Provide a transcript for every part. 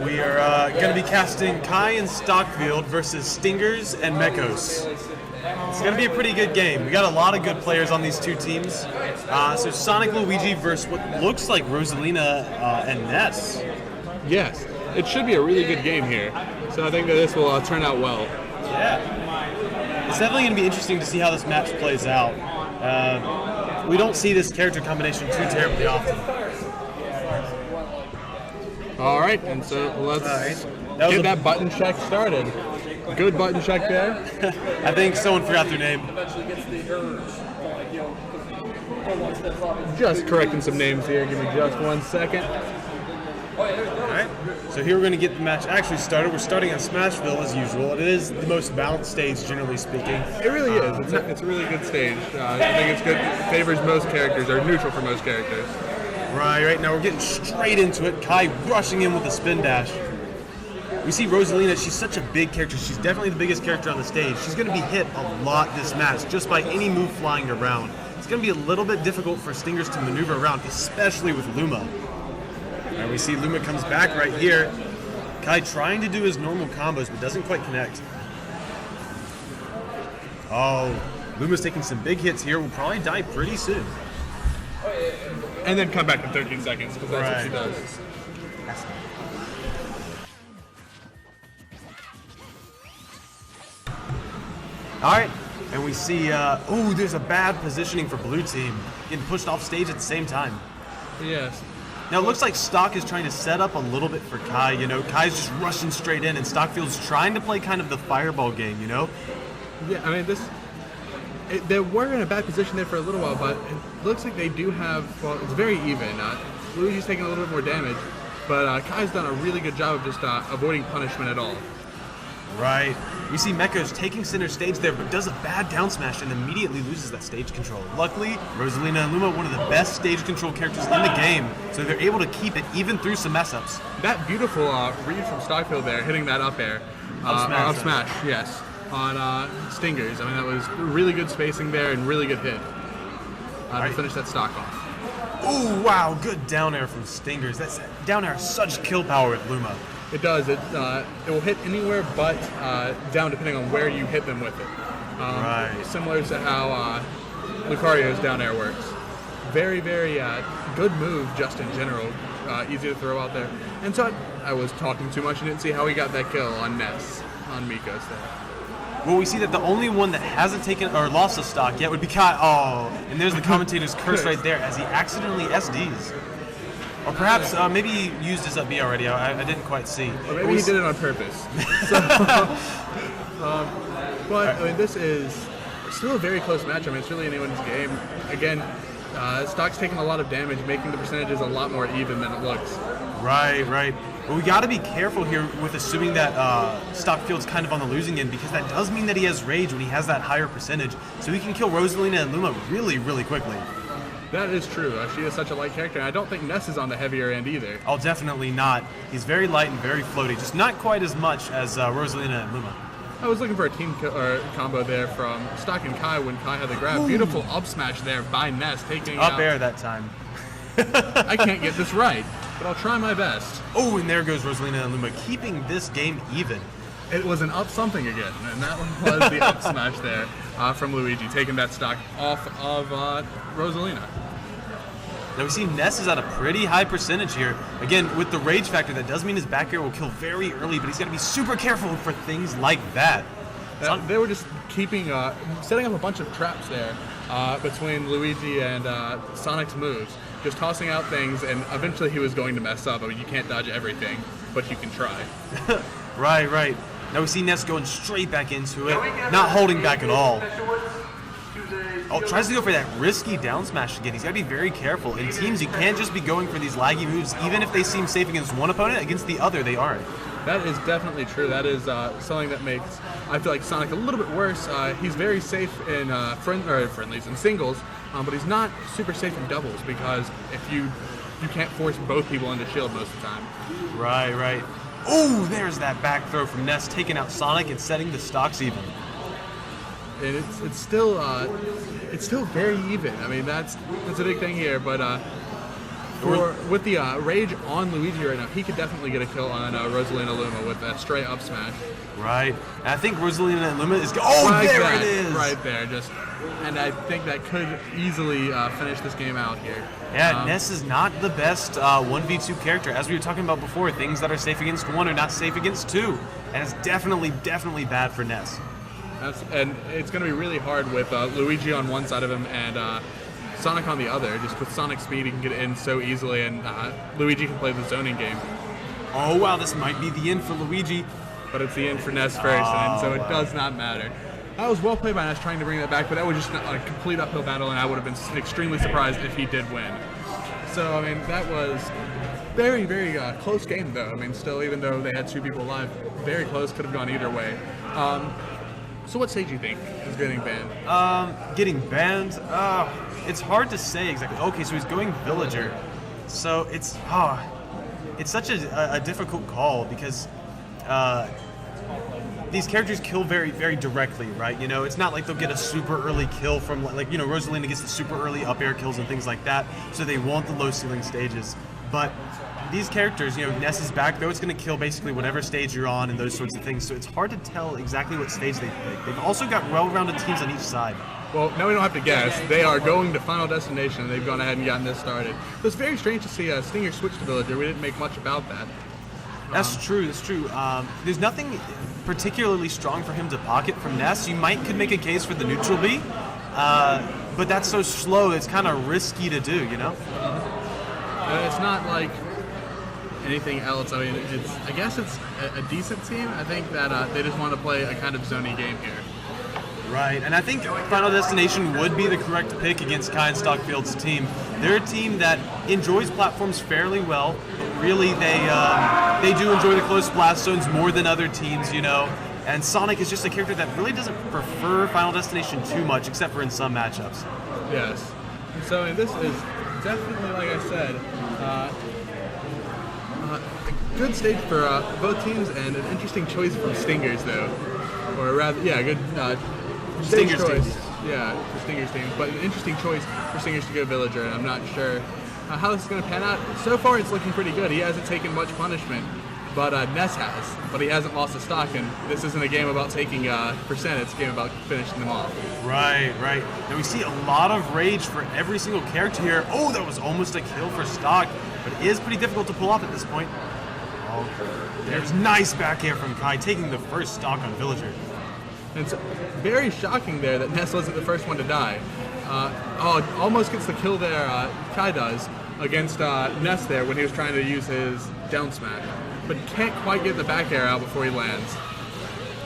We are going to be casting Kai and Stockfield versus Stingers and Mekos. It's going to be a pretty good game. We got a lot of good players on these two teams. So Sonic Luigi versus what looks like Rosalina and Ness. Yes, it should be a really good game here. So I think that this will turn out well. Yeah. It's definitely going to be interesting to see how this match plays out. We don't see this character combination too terribly often. All right, and so let's get that button check started. Good button check there. I think someone forgot their name. Just correcting some names here. Give me just 1 second. Alright, so here we're going to get the match actually started. We're starting on Smashville as usual. It is the most balanced stage, generally speaking. It really is. It's a really good stage. I think it's good. It favors most characters, or neutral for most characters. Right, now we're getting straight into it. Kai rushing in with a spin dash. We see Rosalina, she's such a big character. She's definitely the biggest character on the stage. She's going to be hit a lot this match, just by any move flying around. It's going to be a little bit difficult for Stingers to maneuver around, especially with Luma. And we see Luma comes back right here. Kai trying to do his normal combos, but doesn't quite connect. Oh, Luma's taking some big hits here. Will probably die pretty soon. And then come back in 13 seconds, because that's what she does. All right, and we see, there's a bad positioning for blue team. Getting pushed off stage at the same time. Yes. Now it looks like Stock is trying to set up a little bit for Kai, you know. Kai's just rushing straight in, and Stockfield's trying to play kind of the fireball game, you know. Yeah, I mean, they were in a bad position there for a little while, but it looks like they do have, well, it's very even. Luigi's taking a little bit more damage, but Kai's done a really good job of just avoiding punishment at all. Right. We see Mekos taking center stage there, but does a bad down smash and immediately loses that stage control. Luckily, Rosalina and Luma, one of the best stage control characters in the game, so they're able to keep it even through some mess-ups. That beautiful read from Stockfield there, hitting that up air. Up smash, yes, on Stingers. I mean, that was really good spacing there and really good hit to finish that stock off. Ooh, wow, good down air from Stingers. That down air has such kill power with Luma. It does. It will hit anywhere but down, depending on where you hit them with it. Similar to how Lucario's down air works. Very, very good move just in general. Easy to throw out there. And so I was talking too much and didn't see how he got that kill on Ness, on Mekos there. Well, we see that the only one that hasn't taken or lost a stock yet would be Kai. Oh, and there's the commentator's curse right there as he accidentally SDs. Or perhaps maybe he used his up B already. I didn't quite see. Or maybe he did it on purpose. But I mean, this is still a very close match. I mean, it's really anyone's game. Again, Stock's taking a lot of damage, making the percentages a lot more even than it looks. Right. But we got to be careful here with assuming that Stockfield's kind of on the losing end, because that does mean that he has rage when he has that higher percentage. So he can kill Rosalina and Luma really, really quickly. That is true. She is such a light character, and I don't think Ness is on the heavier end either. Oh, definitely not. He's very light and very floaty, just not quite as much as Rosalina and Luma. I was looking for a team combo there from Stock and Kai when Kai had the grab. Ooh. Beautiful up smash there by Ness, taking up air that time. I can't get this right, but I'll try my best. Oh, and there goes Rosalina and Luma, keeping this game even. It was an up something again, and that one was the up smash there from Luigi, taking that stock off of Rosalina. Now we see Ness is at a pretty high percentage here. Again, with the rage factor, that does mean his back air will kill very early, but he's got to be super careful for things like that. They were just setting up a bunch of traps there between Luigi and Sonic's moves, just tossing out things, and eventually he was going to mess up. I mean, you can't dodge everything, but you can try. Right. Now we see Ness going straight back into it, not holding back at all. Oh, tries to go for that risky down smash again. He's got to be very careful. In teams, you can't just be going for these laggy moves, even if they seem safe against one opponent, against the other, they aren't. That is definitely true. That is something that makes, I feel like, Sonic a little bit worse. He's very safe in friendlies and singles, but he's not super safe in doubles, because if you can't force both people into shield most of the time. Right. Oh, there's that back throw from Ness, taking out Sonic and setting the stocks even. And it's still very even. I mean, that's a big thing here. But With the rage on Luigi right now, he could definitely get a kill on Rosalina Luma with that straight up smash. Right. And I think Rosalina Luma is... Oh, right there that, it is! Right there. And I think that could easily finish this game out here. Yeah, Ness is not the best 1v2 character. As we were talking about before, things that are safe against 1 are not safe against 2. And it's definitely bad for Ness. And it's going to be really hard with Luigi on one side of him and Sonic on the other. Just with Sonic's speed, he can get in so easily, and Luigi can play the zoning game. Oh, wow, this might be the end for Luigi. But it's the end for Ness first, and so it does not matter. That was well played by Ness trying to bring that back, but that was just a complete uphill battle, and I would have been extremely surprised if he did win. So, I mean, that was very, very close game, though. I mean, still, even though they had 2 people alive, very close, could have gone either way. So what stage do you think is getting banned? Getting banned? It's hard to say exactly. Okay, so he's going Villager. So it's such a difficult call because these characters kill very, very directly, right? You know, it's not like they'll get a super early kill from, like, you know, Rosalina gets the super early up air kills and things like that, so they want the low ceiling stages. But these characters, you know, Ness is back, though it's going to kill basically whatever stage you're on and those sorts of things, so it's hard to tell exactly what stage they pick. They've also got well-rounded teams on each side. Well, now we don't have to guess. They are going to Final Destination, and they've gone ahead and gotten this started. So it's very strange to see Stinger switch to Villager. We didn't make much about that. That's true. There's nothing particularly strong for him to pocket from Ness. You could make a case for the neutral B, but that's so slow, it's kind of risky to do, you know? It's not like anything else. I mean, I guess it's a decent team. I think that they just want to play a kind of zony game here. Right, and I think Final Destination would be the correct pick against Kai and Stockfield's team. They're a team that enjoys platforms fairly well, but really they do enjoy the close blast zones more than other teams, you know. And Sonic is just a character that really doesn't prefer Final Destination too much, except for in some matchups. Yes. And so this is definitely, like I said, a good stage for both teams and an interesting choice from Stingers, though. Or rather, yeah, good Stingers choice. team. Yeah, for Stingers team. But an interesting choice for Stingers to go Villager, and I'm not sure how this is going to pan out. So far, it's looking pretty good. He hasn't taken much punishment, but Ness has. But he hasn't lost a stock, and this isn't a game about taking percent. It's a game about finishing them off. Right. Now we see a lot of rage for every single character here. Oh, that was almost a kill for stock, but it is pretty difficult to pull off at this point. Oh, there's nice back air from Kai, taking the first stock on Villager. And it's very shocking there that Ness wasn't the first one to die. Almost gets the kill there, Kai does, against Ness there when he was trying to use his down smash. But can't quite get the back air out before he lands.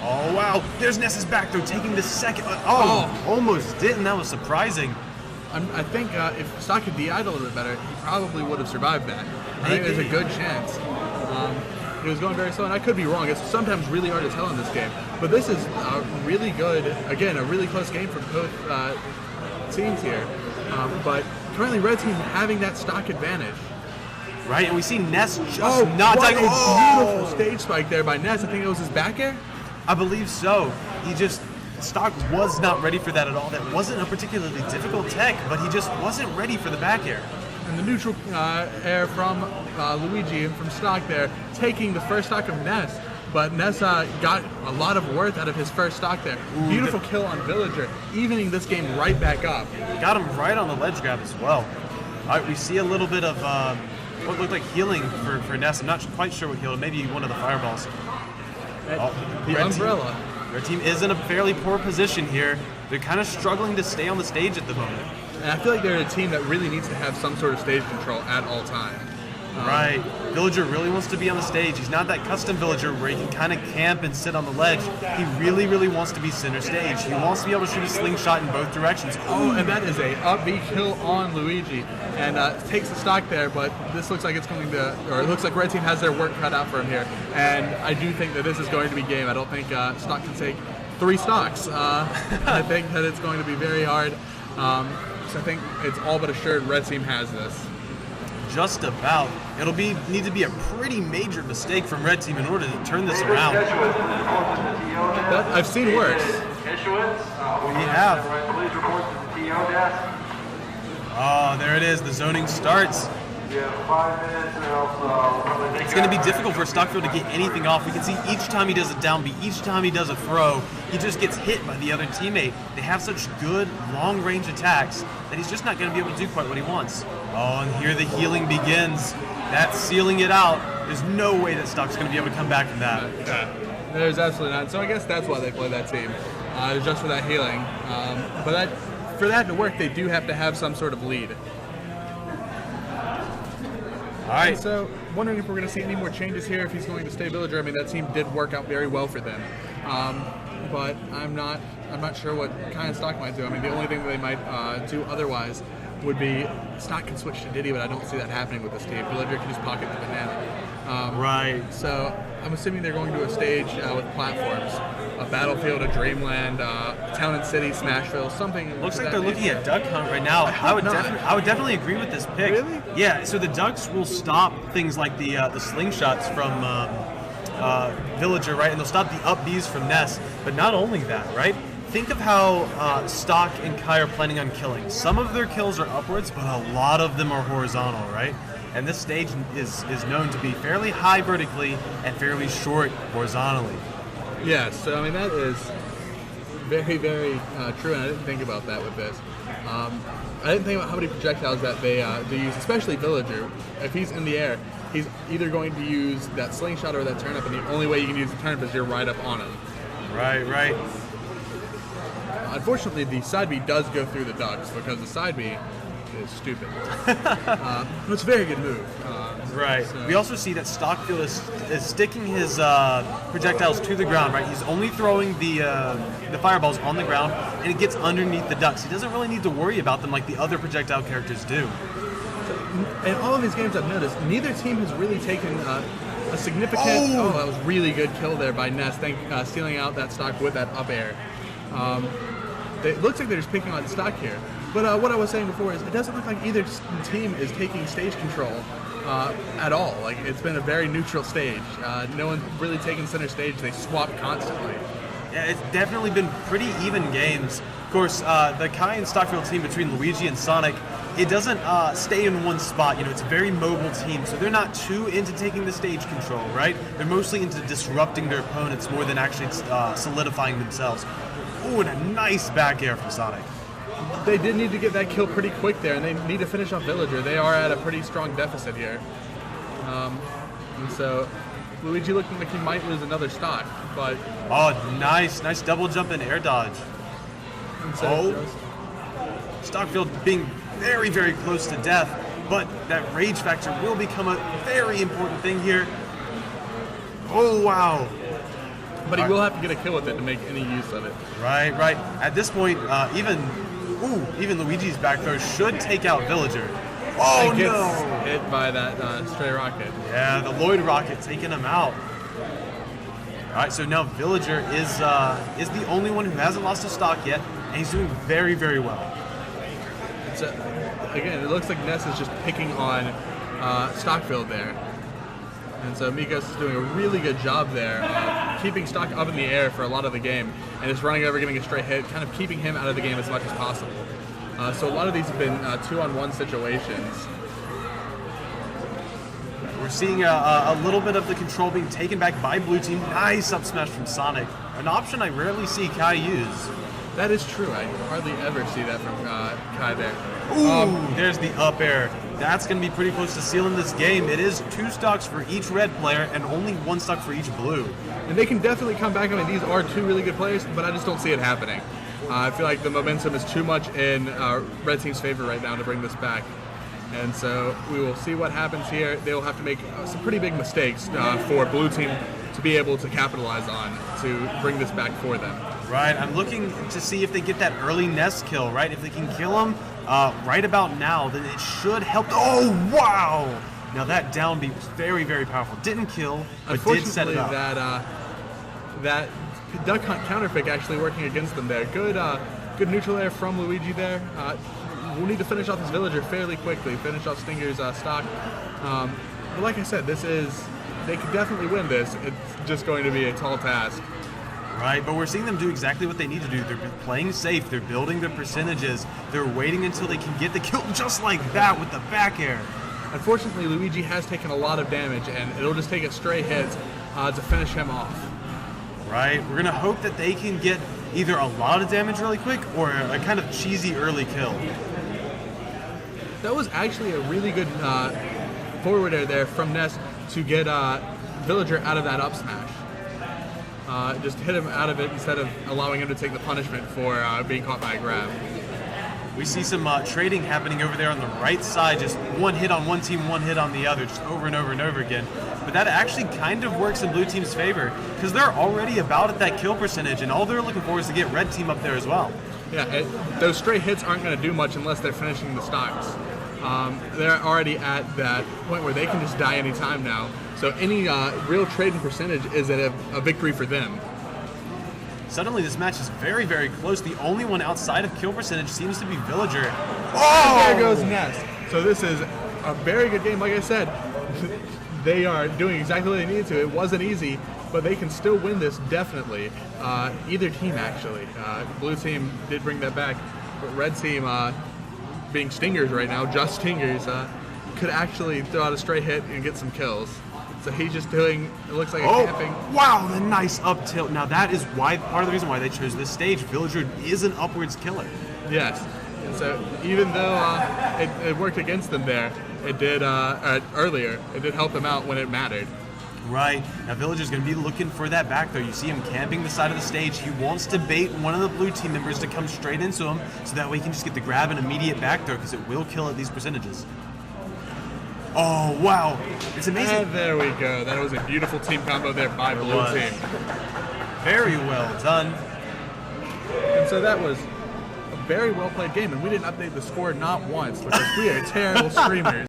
Oh, wow. There's Ness's back throw, taking the second. Almost didn't. That was surprising. I think if Stock had DI'd a little bit better, he probably would have survived that. I think there's a good chance. He was going very slow, and I could be wrong. It's sometimes really hard to tell in this game. But this is really good. Again, a really close game for both teams here. But currently, Red Team having that stock advantage. Right, and we see Ness just not dying. Oh, beautiful stage spike there by Ness. I think it was his back air. I believe so. Stock was not ready for that at all. That wasn't a particularly difficult tech, but he just wasn't ready for the back air. And the neutral air from Luigi from Stock there, taking the first stock of Ness. But Ness got a lot of worth out of his first stock there. Ooh, beautiful kill on Villager, evening this game right back up. Got him right on the ledge grab as well. All right, we see a little bit of what looked like healing for Ness. I'm not quite sure what healed. Maybe one of the fireballs. The umbrella. Their team is in a fairly poor position here. They're kind of struggling to stay on the stage at the moment. And I feel like they're a team that really needs to have some sort of stage control at all times. Right. Villager really wants to be on the stage. He's not that custom Villager where he can kind of camp and sit on the ledge. He really, really wants to be center stage. He wants to be able to shoot a slingshot in both directions. Oh, and that is a up B kill on Luigi. And takes the stock there, but this looks like it's going to, or it looks like Red Team has their work cut out for him here. And I do think that this is going to be game. I don't think Stock can take 3 stocks. I think that it's going to be very hard. So I think it's all but assured Red Team has this. Just about. It'll need to be a pretty major mistake from Red Team in order to turn this around. I've seen worse. We have. Oh, there it is. The zoning starts. It's going to be difficult for Stockfield to get anything off. We can see each time he does a downbeat, each time he does a throw, he just gets hit by the other teammate. They have such good long-range attacks that he's just not going to be able to do quite what he wants. Oh, and here the healing begins. That's sealing it out. There's no way that Stock's going to be able to come back from that. There's absolutely not. So I guess that's why they play that team, just for that healing. But for that to work, they do have to have some sort of lead. All right. And so, wondering if we're going to see any more changes here, if he's going to stay Villager. I mean, that team did work out very well for them. But I'm not sure what kind of Stock might do. I mean, the only thing that they might do otherwise would be Stock can switch to Diddy, but I don't see that happening with this team. Villager can just pocket the banana. Right. So I'm assuming they're going to a stage with platforms, a Battlefield, a Dreamland, Town and City, Smashville, something. Looks like they're looking at Duck Hunt right now. I would definitely agree with this pick. Really? Yeah. So the Ducks will stop things like the slingshots from Villager, right? And they'll stop the up Bs from Ness. But not only that, right? Think of how Stock and Kai are planning on killing. Some of their kills are upwards, but a lot of them are horizontal, right? And this stage is known to be fairly high vertically and fairly short horizontally. Yes, so I mean that is very, very true, and I didn't think about that with this. I didn't think about how many projectiles that they use, especially Villager. If he's in the air, he's either going to use that slingshot or that turnip, and the only way you can use the turnip is you're right up on him. Right. Unfortunately, the side B does go through the ducks because the side B is stupid. But it's a very good move. Right. So. We also see that Stockfield is sticking his projectiles to the ground, right? He's only throwing the fireballs on the ground, and it gets underneath the ducks. He doesn't really need to worry about them like the other projectile characters do. In all of these games I've noticed, neither team has really taken a significant... Oh, that was really good kill there by Ness, stealing out that stock with that up air. It looks like they're just picking on Stock here. But what I was saying before is it doesn't look like either team is taking stage control at all. Like, it's been a very neutral stage. No one's really taking center stage. They swap constantly. Yeah, it's definitely been pretty even games. Of course, the Kai and Stockfield team between Luigi and Sonic, it doesn't stay in one spot. You know, it's a very mobile team, so they're not too into taking the stage control, right? They're mostly into disrupting their opponents more than actually solidifying themselves. Oh, and a nice back air from Sonic. They did need to get that kill pretty quick there, and they need to finish off Villager. They are at a pretty strong deficit here. And so Luigi looking like he might lose another stock, but... Oh, nice double jump and air dodge. So Stockfield being very, very close to death, but that rage factor will become a very important thing here. Oh, wow. But he will have to get a kill with it to make any use of it. Right. At this point, even Luigi's back throw should take out Villager. Oh, and gets no! hit by that stray rocket. Yeah, the Lloyd rocket taking him out. All right, so now Villager is the only one who hasn't lost a stock yet, and he's doing very, very well. It's again, it looks like Ness is just picking on Stockfield there. And so Mekos is doing a really good job there, keeping Stock up in the air for a lot of the game, and just running over, getting a straight hit, kind of keeping him out of the game as much as possible. So a lot of these have been 2-on-1 situations. We're seeing a little bit of the control being taken back by Blue Team. Nice up smash from Sonic. An option I rarely see Kai use. That is true. I hardly ever see that from Kai there. Ooh, there's the up air. That's going to be pretty close to sealing this game. It is 2 stocks for each red player and only 1 stock for each blue. And they can definitely come back. I mean, these are 2 really good players, but I just don't see it happening. I feel like the momentum is too much in red team's favor right now to bring this back. And so we will see what happens here. They will have to make some pretty big mistakes for blue team to be able to capitalize on to bring this back for them. Right, I'm looking to see if they get that early Nest kill, right? If they can kill him right about now, then it should help. Oh, wow! Now that down beat was very, very powerful. Didn't kill, but did set it up. That duck hunt counter pick actually working against them there. Good neutral air from Luigi there. We'll need to finish off this villager fairly quickly, finish off Stinger's stock. But like I said, they could definitely win this. It's just going to be a tall task. Right, but we're seeing them do exactly what they need to do. They're playing safe. They're building their percentages. They're waiting until they can get the kill just like that with the back air. Unfortunately, Luigi has taken a lot of damage, and it'll just take a stray hit to finish him off. Right. We're going to hope that they can get either a lot of damage really quick or a kind of cheesy early kill. That was actually a really good forwarder there from Ness to get Villager out of that up smash. Just hit him out of it instead of allowing him to take the punishment for being caught by a grab. We see some trading happening over there on the right side, just one hit on one team, one hit on the other, just over and over and over again. But that actually kind of works in blue team's favor because they're already about at that kill percentage, and all they're looking for is to get red team up there as well. Yeah, those stray hits aren't going to do much unless they're finishing the stocks. They're already at that point where they can just die anytime now. So any real trading percentage is a victory for them. Suddenly this match is very, very close. The only one outside of kill percentage seems to be Villager. Oh! And there goes Ness. So this is a very good game. Like I said, they are doing exactly what they needed to. It wasn't easy, but they can still win this, definitely. Either team, actually. Blue team did bring that back, but red team, being stingers right now, just stingers, could actually throw out a stray hit and get some kills. So he's just doing, it looks like a camping. Wow, the nice up tilt. Now that is why part of the reason why they chose this stage. Villager is an upwards killer. Yes. And so even though it worked against them there, it did earlier. It did help them out when it mattered. Right. Now Villager's going to be looking for that back throw. You see him camping the side of the stage. He wants to bait one of the blue team members to come straight into him so that way he can just get the grab and immediate back throw because it will kill at these percentages. Oh, wow. It's amazing. And there we go. That was a beautiful team combo there by blue team. Very well done. And so that was a very well played game, and we didn't update the score not once because we are terrible streamers.